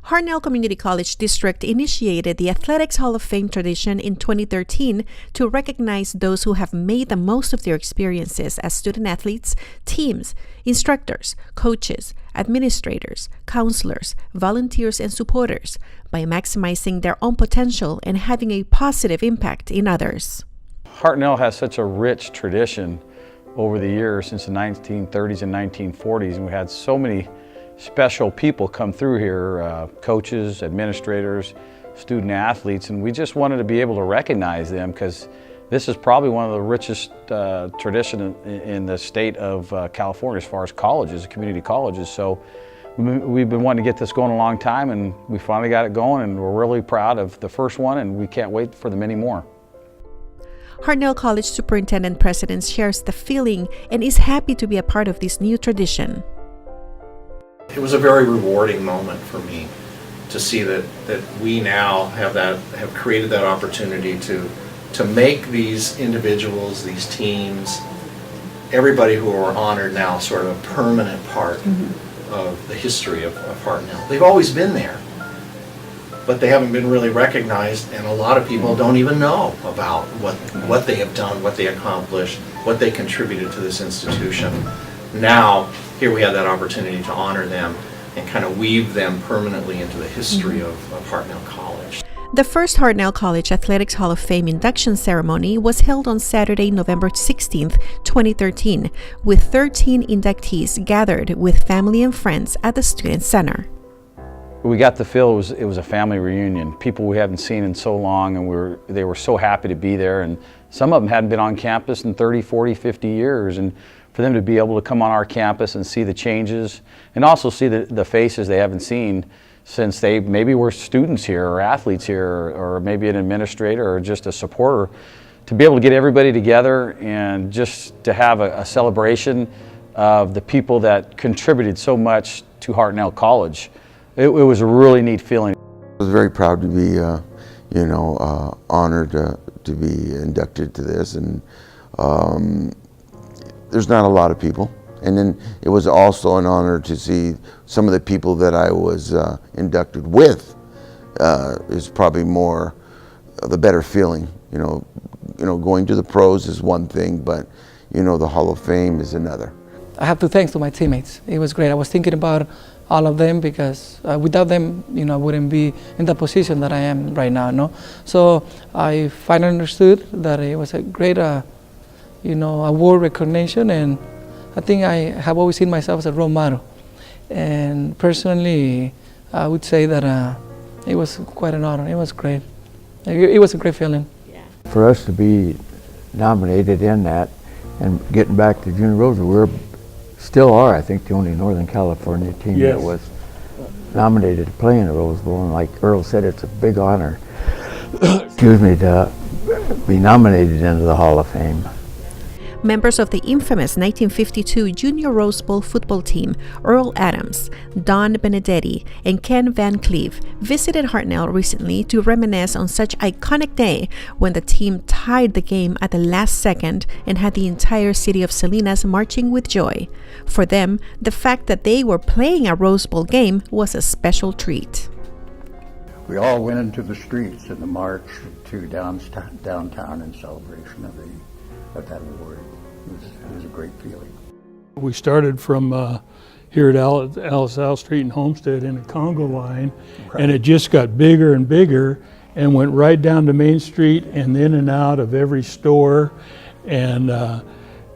Hartnell Community College District initiated the Athletics Hall of Fame tradition in 2013 to recognize those who have made the most of their experiences as student athletes, teams, instructors, coaches, administrators, counselors, volunteers, and supporters by maximizing their own potential and having a positive impact in others. Hartnell has such a rich tradition over the years since the 1930s and 1940s, and we had so many special people come through here, coaches, administrators, student athletes, and we just wanted to be able to recognize them because this is probably one of the richest traditions in the state of California as far as colleges, community colleges. So we've been wanting to get this going a long time, and we finally got it going, and we're really proud of the first one, and we can't wait for the many more. Hartnell College Superintendent President shares the feeling and is happy to be a part of this new tradition. It was a very rewarding moment for me to see that we now have created that opportunity to make these individuals, these teams, everybody who are honored now sort of a permanent part of the history of Hartnell. They've always been there, but they haven't been really recognized, and a lot of people don't even know about what they have done, what they accomplished, what they contributed to this institution. Now, here we have that opportunity to honor them and kind of weave them permanently into the history of Hartnell College. The first Hartnell College Athletics Hall of Fame induction ceremony was held on Saturday, November 16, 2013, with 13 inductees gathered with family and friends at the Student Center. We got the feel it was a family reunion. People we haven't seen in so long, and they were so happy to be there, and some of them hadn't been on campus in 30, 40, 50 years, and for them to be able to come on our campus and see the changes and also see the faces they haven't seen since they maybe were students here or athletes here or maybe an administrator or just a supporter, to be able to get everybody together and just to have a celebration of the people that contributed so much to Hartnell College. It was a really neat feeling. I was very proud to be honored to be inducted to this, and there's not a lot of people. And then it was also an honor to see some of the people that I was inducted with. Is probably more the better feeling. Going to the pros is one thing, but the Hall of Fame is another. I have to thank to my teammates. It was great. I was thinking about all of them because without them, I wouldn't be in the position that I am right now. No, so I finally understood that it was a great, award recognition, and I think I have always seen myself as a role model. And personally, I would say that it was quite an honor. It was great. It was a great feeling. Yeah. For us to be nominated in that and getting back to Junior Rose, still are, I think, the only Northern California team that was nominated to play in the Rose Bowl. And like Earl said, it's a big honor, excuse me, to be nominated into the Hall of Fame. Members of the infamous 1952 Junior Rose Bowl football team, Earl Adams, Don Benedetti, and Ken Van Cleve, visited Hartnell recently to reminisce on such iconic day when the team tied the game at the last second and had the entire city of Salinas marching with joy. For them, the fact that they were playing a Rose Bowl game was a special treat. We all went into the streets in the march to downtown in celebration of that award. It was a great feeling. We started from here at Alice Street and Homestead in a Congo line, and it just got bigger and bigger and went right down to Main Street and in and out of every store. And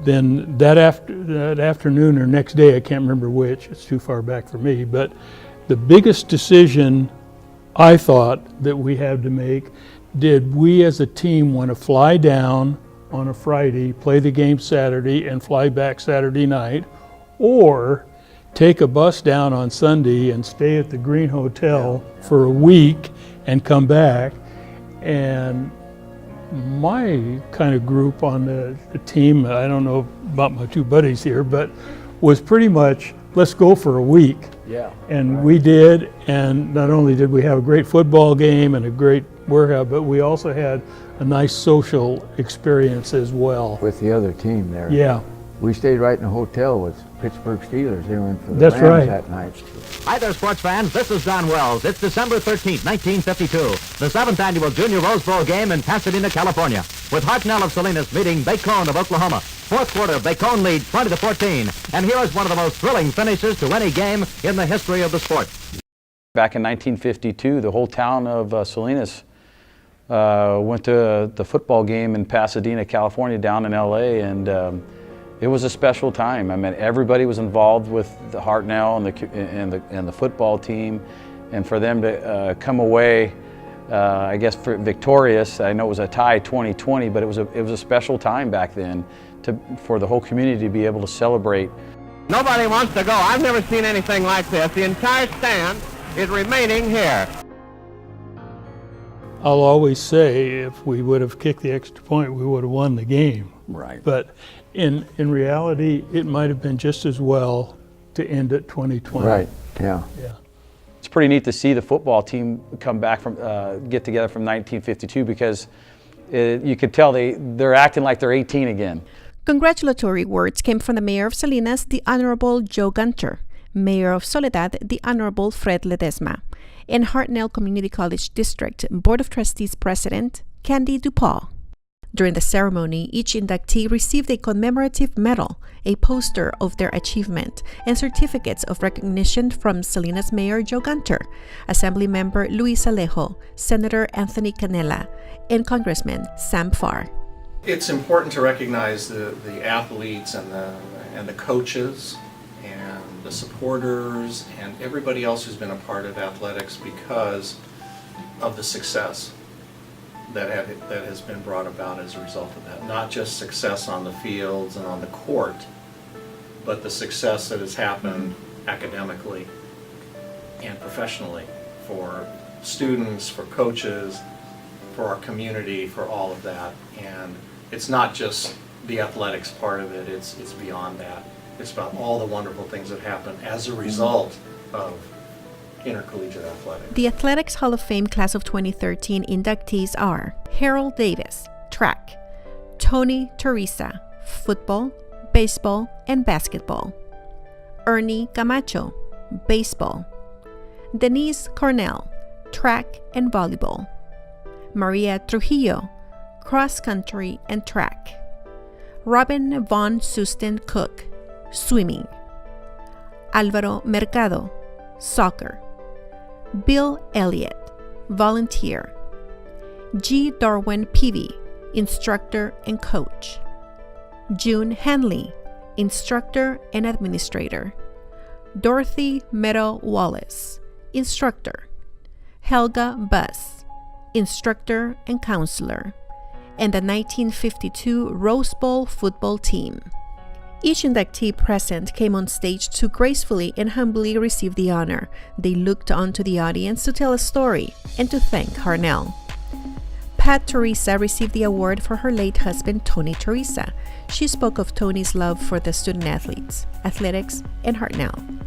then that afternoon or next day, I can't remember which, it's too far back for me, but the biggest decision I thought that we had to make, did we as a team want to fly down on a Friday, play the game Saturday, and fly back Saturday night, or take a bus down on Sunday and stay at the Green Hotel for a week and come back? And my kind of group on the team, I don't know about my two buddies here, but was pretty much, let's go for a week. Yeah. And we did, and not only did we have a great football game and a great workout, but we also had a nice social experience as well. With the other team there. Yeah, We stayed right in a hotel with Pittsburgh Steelers. They were in for the That's Rams right. that night. Hi there, sports fans. This is Don Wells. It's December 13th, 1952, the 7th annual Junior Rose Bowl game in Pasadena, California, with Hartnell of Salinas meeting Bacone of Oklahoma. Fourth quarter, Bacone leads 20-14, and here is one of the most thrilling finishes to any game in the history of the sport. Back in 1952, the whole town of Salinas went to the football game in Pasadena, California, down in LA, and it was a special time. I mean, everybody was involved with the Hartnell and the football team, and for them to come away, I guess, victorious. I know it was a tie, 20-20, but it was a special time back then for the whole community to be able to celebrate. Nobody wants to go. I've never seen anything like this. The entire stand is remaining here. I'll always say if we would have kicked the extra point, we would have won the game. Right. But in reality, it might have been just as well to end at 2020. Right, yeah. Yeah. It's pretty neat to see the football team come back from, get together from 1952, because you could tell they're acting like they're 18 again. Congratulatory words came from the Mayor of Salinas, the Honorable Joe Gunter, Mayor of Soledad, the Honorable Fred Ledesma, and Hartnell Community College District Board of Trustees President Candy DuPaul. During the ceremony, each inductee received a commemorative medal, a poster of their achievement, and certificates of recognition from Salinas Mayor Joe Gunter, Assembly Member Luis Alejo, Senator Anthony Canela, and Congressman Sam Farr. It's important to recognize the athletes and the coaches and the supporters and everybody else who's been a part of athletics because of the success that has been brought about as a result of that. Not just success on the fields and on the court, but the success that has happened academically and professionally for students, for coaches, for our community, for all of that. And it's not just the athletics part of it, it's beyond that. It's about all the wonderful things that happen as a result of intercollegiate athletics. The Athletics Hall of Fame Class of 2013 inductees are Harold Davis, track; Tony Teresa, football, baseball, and basketball; Ernie Camacho, baseball; Denise Cornell, track and volleyball; Maria Trujillo, cross country and track; Robin Von Susten Cook, swimming; Alvaro Mercado, soccer; Bill Elliott, volunteer; G. Darwin Peavy, instructor and coach; June Hanley, instructor and administrator; Dorothy Meadow Wallace, instructor; Helga Buss, instructor and counselor; and the 1952 Rose Bowl football team. Each inductee present came on stage to gracefully and humbly receive the honor. They looked on to the audience to tell a story and to thank Hartnell. Pat Teresa received the award for her late husband, Tony Teresa. She spoke of Tony's love for the student athletes, athletics, and Hartnell.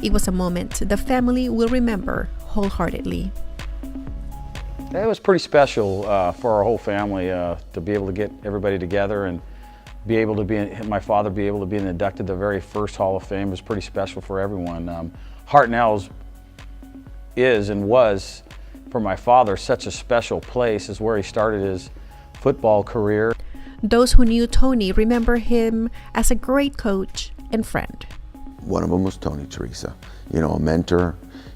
It was a moment the family will remember wholeheartedly. It was pretty special for our whole family to be able to get everybody together and be able to my father be able to be inducted the very first Hall of Fame was pretty special for everyone. Hartnell's is and was, for my father, such a special place. Is where he started his football career. Those who knew Tony remember him as a great coach and friend. One of them was Tony Teresa, a mentor,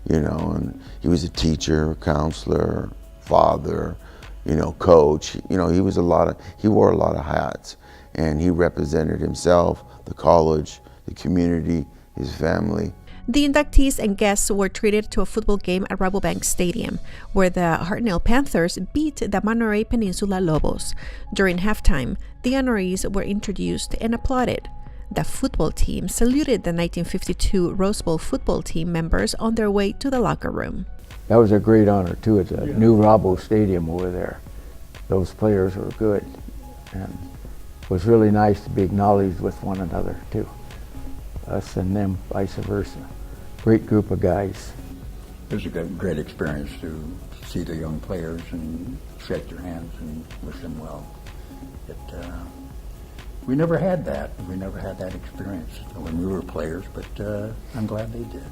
and he was a teacher, counselor, father, coach. He wore a lot of hats, and he represented himself, the college, the community, his family. The inductees and guests were treated to a football game at Rabobank Stadium, where the Hartnell Panthers beat the Monterey Peninsula Lobos. During halftime, the honorees were introduced and applauded. The football team saluted the 1952 Rose Bowl football team members on their way to the locker room. That was a great honor too. It's a new Rabo Stadium over there. Those players were good, and it was really nice to be acknowledged with one another too. Us and them, vice versa. Great group of guys. It was a great experience to see the young players and shake their hands and wish them well. we never had that. We never had that experience when we were players, but I'm glad they did.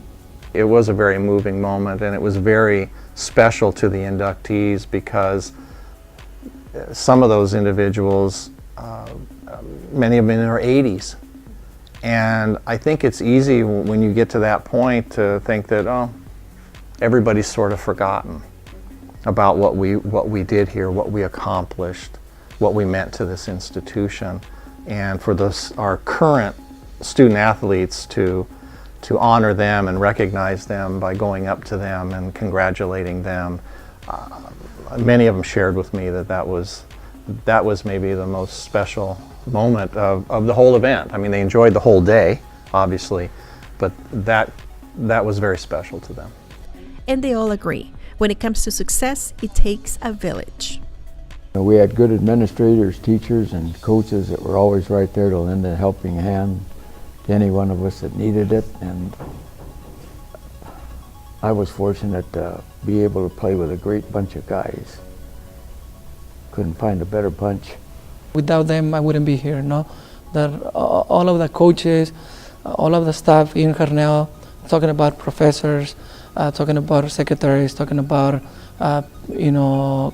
It was a very moving moment, and it was very special to the inductees because some of those individuals, many of them in their 80s. And I think it's easy when you get to that point to think that, oh, everybody's sort of forgotten about what we did here, what we accomplished, what we meant to this institution. And for our current student athletes to honor them and recognize them by going up to them and congratulating them. Many of them shared with me that was maybe the most special moment of the whole event. I mean, they enjoyed the whole day, obviously, but that was very special to them. And they all agree, when it comes to success, it takes a village. We had good administrators, teachers, and coaches that were always right there to lend a helping hand to any one of us that needed it, and I was fortunate to be able to play with a great bunch of guys. Couldn't find a better bunch. Without them, I wouldn't be here, no? All of the coaches, all of the staff in Hartnell, talking about professors, talking about secretaries, talking about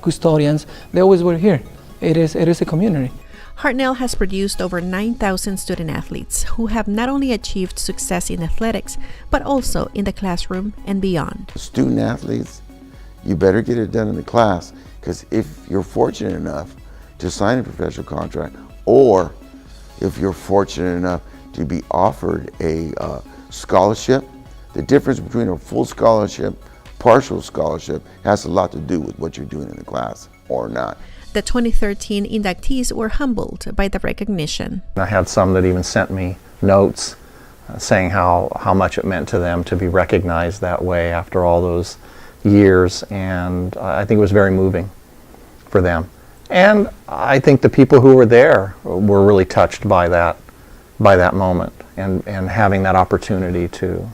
custodians, they always were here. It is a community. Hartnell has produced over 9,000 student athletes who have not only achieved success in athletics, but also in the classroom and beyond. Student athletes, you better get it done in the class, because if you're fortunate enough to sign a professional contract, or if you're fortunate enough to be offered a scholarship, the difference between a full scholarship, partial scholarship, has a lot to do with what you're doing in the class or not. The 2013 inductees were humbled by the recognition. I had some that even sent me notes saying how much it meant to them to be recognized that way after all those years, and I think it was very moving for them. And I think the people who were there were really touched by that moment and having that opportunity to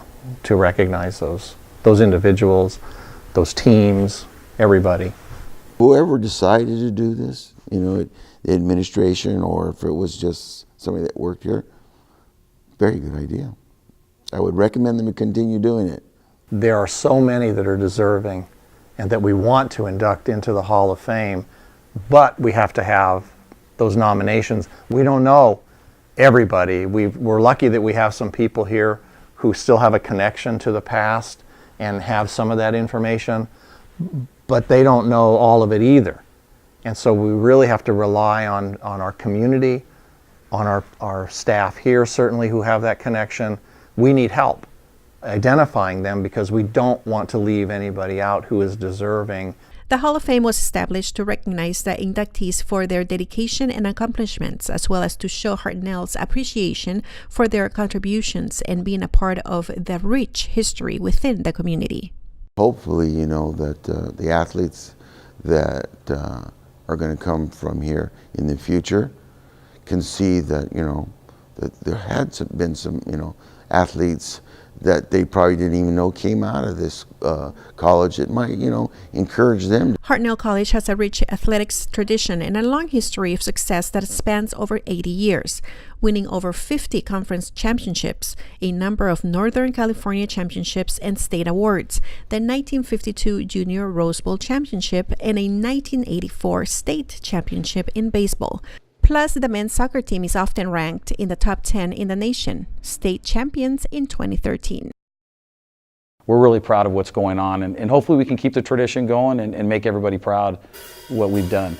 recognize those individuals, those teams, everybody. Whoever decided to do this, the administration, or if it was just somebody that worked here, very good idea. I would recommend them to continue doing it. There are so many that are deserving and that we want to induct into the Hall of Fame, but we have to have those nominations. We don't know everybody. We're lucky that we have some people here who still have a connection to the past and have some of that information, but they don't know all of it either. And so we really have to rely on our community, on our staff here certainly who have that connection. We need help identifying them because we don't want to leave anybody out who is deserving. The Hall of Fame was established to recognize the inductees for their dedication and accomplishments, as well as to show Hartnell's appreciation for their contributions and being a part of the rich history within the community. Hopefully, that the athletes that are going to come from here in the future can see that, that there had been some, athletes that they probably didn't even know came out of this college. It might, encourage them. Hartnell College has a rich athletics tradition and a long history of success that spans over 80 years, winning over 50 conference championships, a number of Northern California championships and state awards, the 1952 Junior Rose Bowl championship, and a 1984 state championship in baseball. Plus, the men's soccer team is often ranked in the top 10 in the nation, state champions in 2013. We're really proud of what's going on, and hopefully we can keep the tradition going and make everybody proud what we've done.